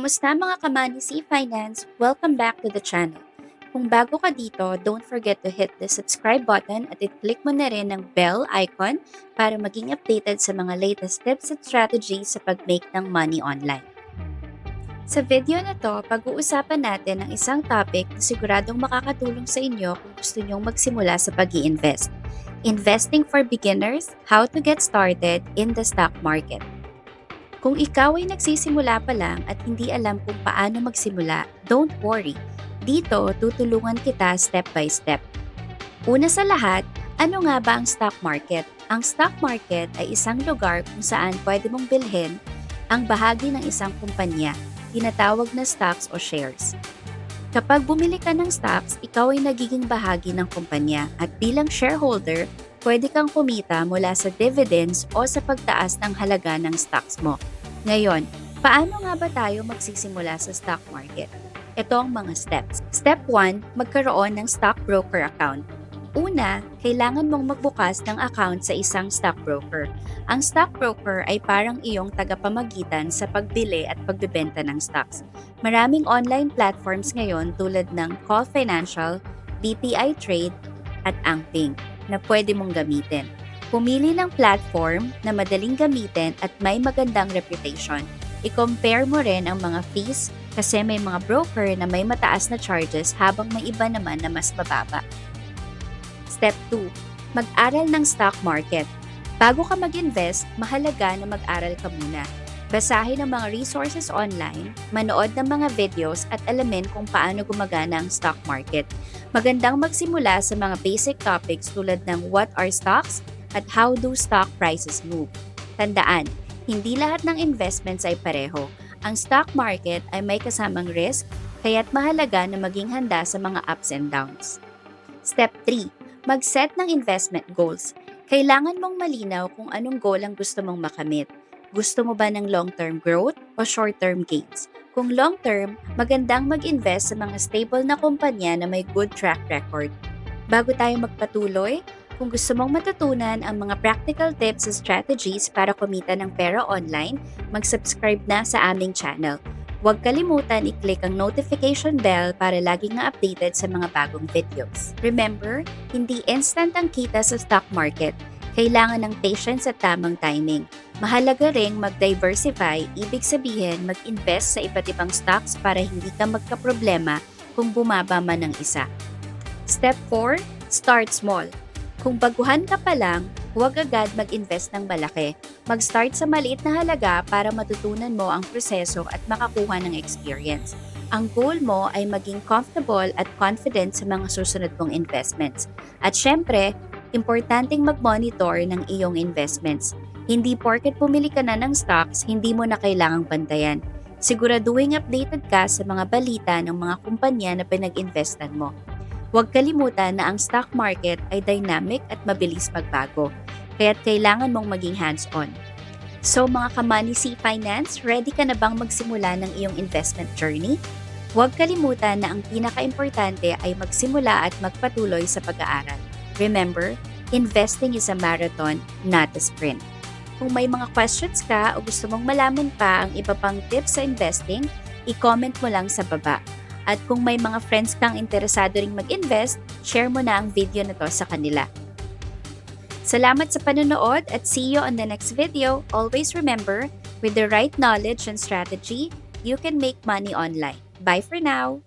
Kamusta mga kamani C Finance? Welcome back to the channel. Kung bago ka dito, don't forget to hit the subscribe button at i-click mo na rin ang bell icon para maging updated sa mga latest tips at strategies sa pag-make ng money online. Sa video na to, pag-uusapan natin ang isang topic na siguradong makakatulong sa inyo kung gusto nyong magsimula sa pag-i-invest. Investing for beginners, how to get started in the stock market. Kung ikaw ay nagsisimula pa lang at hindi alam kung paano magsimula, don't worry. Dito, tutulungan kita step by step. Una sa lahat, ano nga ba ang stock market? Ang stock market ay isang lugar kung saan pwede mong bilhin ang bahagi ng isang kumpanya, tinatawag na stocks o shares. Kapag bumili ka ng stocks, ikaw ay nagiging bahagi ng kumpanya at bilang shareholder, pwede kang kumita mula sa dividends o sa pagtaas ng halaga ng stocks mo. Ngayon, paano nga ba tayo magsisimula sa stock market? Ito ang mga steps. Step 1, magkaroon ng stockbroker account. Una, kailangan mong magbukas ng account sa isang stockbroker. Ang stockbroker ay parang iyong tagapamagitan sa pagbili at pagbebenta ng stocks. Maraming online platforms ngayon tulad ng Call Financial, BPI Trade, at Angping na pwede mong gamitin. Pumili ng platform na madaling gamitin at may magandang reputation. I-compare mo rin ang mga fees kasi may mga broker na may mataas na charges habang may iba naman na mas mababa. Step 2. Mag-aral ng stock market. Bago ka mag-invest, mahalaga na mag-aral ka muna. Basahin ang mga resources online, manood ng mga videos at alamin kung paano gumagana ang stock market. Magandang magsimula sa mga basic topics tulad ng what are stocks at how do stock prices move. Tandaan, hindi lahat ng investments ay pareho. Ang stock market ay may kasamang risk, kaya't mahalaga na maging handa sa mga ups and downs. Step 3. Mag-set ng investment goals. Kailangan mong malinaw kung anong goal ang gusto mong makamit. Gusto mo ba ng long-term growth o short-term gains? Kung long-term, magandang mag-invest sa mga stable na kumpanya na may good track record. Bago tayo magpatuloy, kung gusto mong matutunan ang mga practical tips at strategies para kumita ng pera online, mag-subscribe na sa aming channel. Huwag kalimutan i-click ang notification bell para laging na-updated sa mga bagong videos. Remember, hindi instant ang kita sa stock market. Kailangan ng patience at tamang timing. Mahalaga ring mag-diversify, ibig sabihin mag-invest sa iba't ibang stocks para hindi ka magkaproblema kung bumaba man ang isa. Step 4. Start small. Kung baguhan ka pa lang, huwag agad mag-invest ng malaki. Mag-start sa maliit na halaga para matutunan mo ang proseso at makakuha ng experience. Ang goal mo ay maging comfortable at confident sa mga susunod mong investments. At syempre, importanteng mag-monitor ng iyong investments. Hindi porket pumili ka na ng stocks, hindi mo na kailangang bantayan. Siguraduhin updated ka sa mga balita ng mga kumpanya na pinag-investan mo. Huwag kalimutan na ang stock market ay dynamic at mabilis magbago, kaya't kailangan mong maging hands-on. So mga kamani C Finance, ready ka na bang magsimula ng iyong investment journey? Huwag kalimutan na ang pinaka-importante ay magsimula at magpatuloy sa pag-aaral. Remember, investing is a marathon, not a sprint. Kung may mga questions ka o gusto mong malaman pa ang iba pang tips sa investing, i-comment mo lang sa baba. At kung may mga friends kang interesado ring mag-invest, share mo na ang video na to sa kanila. Salamat sa panonood at see you on the next video. Always remember, with the right knowledge and strategy, you can make money online. Bye for now!